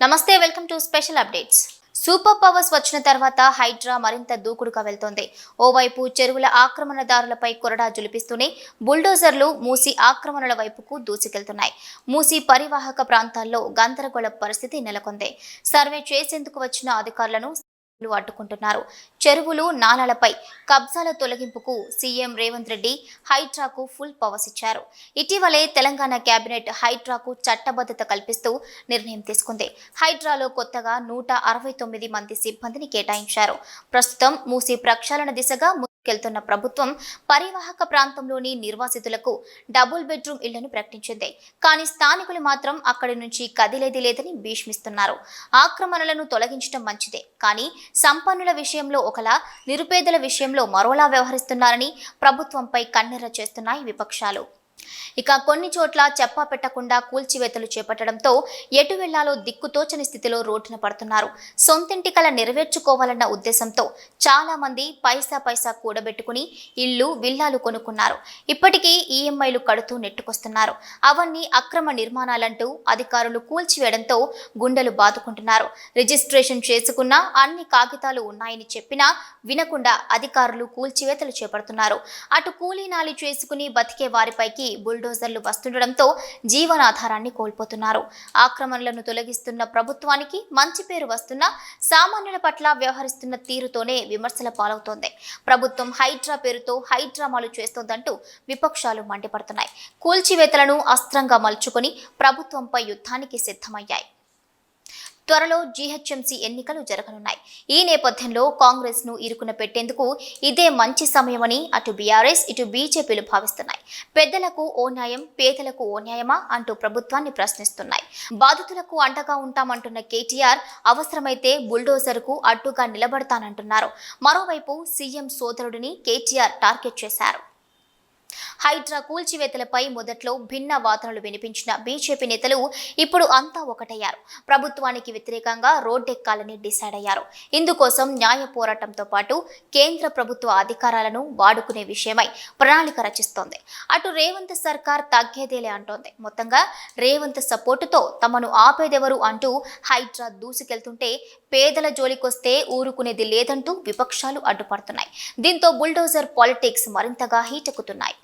నమస్తే, welcome to special updates. Super powers వచ్చిన తర్వాత హైడ్రా మరింత దూకుడుగా వెళ్తోంది. ఓవైపు చెరువుల ఆక్రమణదారులపై కొరడా జులిపిస్తూనే బుల్డోజర్లు మూసీ ఆక్రమణల వైపుకు దూసుకెళ్తున్నాయి. మూసీ పరివాహక ప్రాంతాల్లో గందరగోళ పరిస్థితి నెలకొంది. సర్వే చేసేందుకు వచ్చిన అధికారులను అడ్డుకుంటున్నారు. చెరువులు, నాలాలపై కబ్జాల తొలగింపుకు సీఎం రేవంత్ రెడ్డి హైడ్రాకు ఫుల్ పవర్స్ ఇచ్చారు. ఇటీవలే తెలంగాణ కేబినెట్ హైడ్రాకు చట్టబద్ధత కల్పిస్తూ నిర్ణయం తీసుకుంది. హైడ్రాలో కొత్తగా 169 మంది సిబ్బందిని కేటాయించారు. ప్రస్తుతం మూసీ ప్రక్షాళన దిశగా ముందుకెళ్తున్న ప్రభుత్వం పరివాహక ప్రాంతంలోని నిర్వాసితులకు డబుల్ బెడ్రూమ్ ఇళ్లను ప్రకటించింది. కానీ స్థానికులు మాత్రం అక్కడి నుంచి కదిలేది లేదని భీష్మిస్తున్నారు. ఆక్రమణలను తొలగించడం మంచిదే, కానీ సంపన్నుల విషయంలో ఒకలా, నిరుపేదల విషయంలో మరోలా వ్యవహరిస్తున్నారని ప్రభుత్వంపై కన్నెర్ర చేస్తున్నాయి విపక్షాలు. ఇక కొన్ని చోట్ల చెప్పా పెట్టకుండా కూల్చివేతలు చేపట్టడంతో ఎటు వెళ్లాలో దిక్కుతోచని స్థితిలో రోడ్డున పడుతున్నారు. సొంతింటి కల నెరవేర్చుకోవాలన్న ఉద్దేశంతో చాలా మంది పైసా కూడబెట్టుకుని ఇళ్లు, విల్లాలు కొనుక్కున్నారు. ఇప్పటికీ ఈఎంఐలు కడుతూ నెట్టుకొస్తున్నారు. అవన్నీ అక్రమ నిర్మాణాలంటూ అధికారులు కూల్చివేయడంతో గుండెలు బాదుకుంటున్నారు. రిజిస్ట్రేషన్ చేసుకున్న అన్ని కాగితాలు ఉన్నాయని చెప్పినా వినకుండా అధికారులు కూల్చివేతలు చేపడుతున్నారు. అటు కూలీనాలి చేసుకుని బతికే వారిపైకి బుల్డోజర్లు వస్తుండడంతో జీవనాధారాన్ని కోల్పోతున్నారు. ఆక్రమణలను తొలగిస్తున్న ప్రభుత్వానికి మంచి పేరు వస్తున్నా సామాన్యుల పట్ల వ్యవహరిస్తున్న తీరుతోనే విమర్శల పాలవుతోంది. ప్రభుత్వం హైడ్రా పేరుతో హైడ్రామాలు చేస్తోందంటూ విపక్షాలు మండిపడుతున్నాయి. కూల్చివేతలను అస్త్రంగా మలుచుకొని ప్రభుత్వంపై యుద్ధానికి సిద్ధమయ్యాయి. త్వరలో జీహెచ్ఎంసీ ఎన్నికలు జరగనున్నాయి. ఈ నేపథ్యంలో కాంగ్రెస్ ను ఇరుకున పెట్టేందుకు ఇదే మంచి సమయమని అటు బీఆర్ఎస్, ఇటు బీజేపీలు భావిస్తున్నాయి. పెద్దలకు ఓ న్యాయం, పేదలకు ఓ న్యాయమా అంటూ ప్రభుత్వాన్ని ప్రశ్నిస్తున్నాయి. బాధితులకు అండగా ఉంటామంటున్న కేటీఆర్ అవసరమైతే బుల్డోజర్కు అడ్డుగా నిలబడతానంటున్నారు. మరోవైపు సీఎం సోదరుడిని కేటీఆర్ టార్గెట్ చేశారు. హైడ్రా కూల్చివేతలపై మొదట్లో భిన్న వాదనలు వినిపించిన బీజేపీ నేతలు ఇప్పుడు అంతా ఒకటయ్యారు. ప్రభుత్వానికి వ్యతిరేకంగా రోడ్డెక్కాలని డిసైడ్ అయ్యారు. ఇందుకోసం న్యాయ పోరాటంతో పాటు కేంద్ర ప్రభుత్వ అధికారాలను వాడుకునే విషయమై ప్రణాళిక రచిస్తోంది. అటు రేవంత్ సర్కార్ తగ్గేదేలే అంటోంది. మొత్తంగా రేవంత్ సపోర్టుతో తమను ఆపేదెవరు అంటూ హైడ్రా దూసుకెళ్తుంటే పేదల జోలికొస్తే ఊరుకునేది లేదంటూ విపక్షాలు అడ్డుపడుతున్నాయి. దీంతో బుల్డోజర్ పాలిటిక్స్ మరింతగా హీటెక్కుతున్నాయి.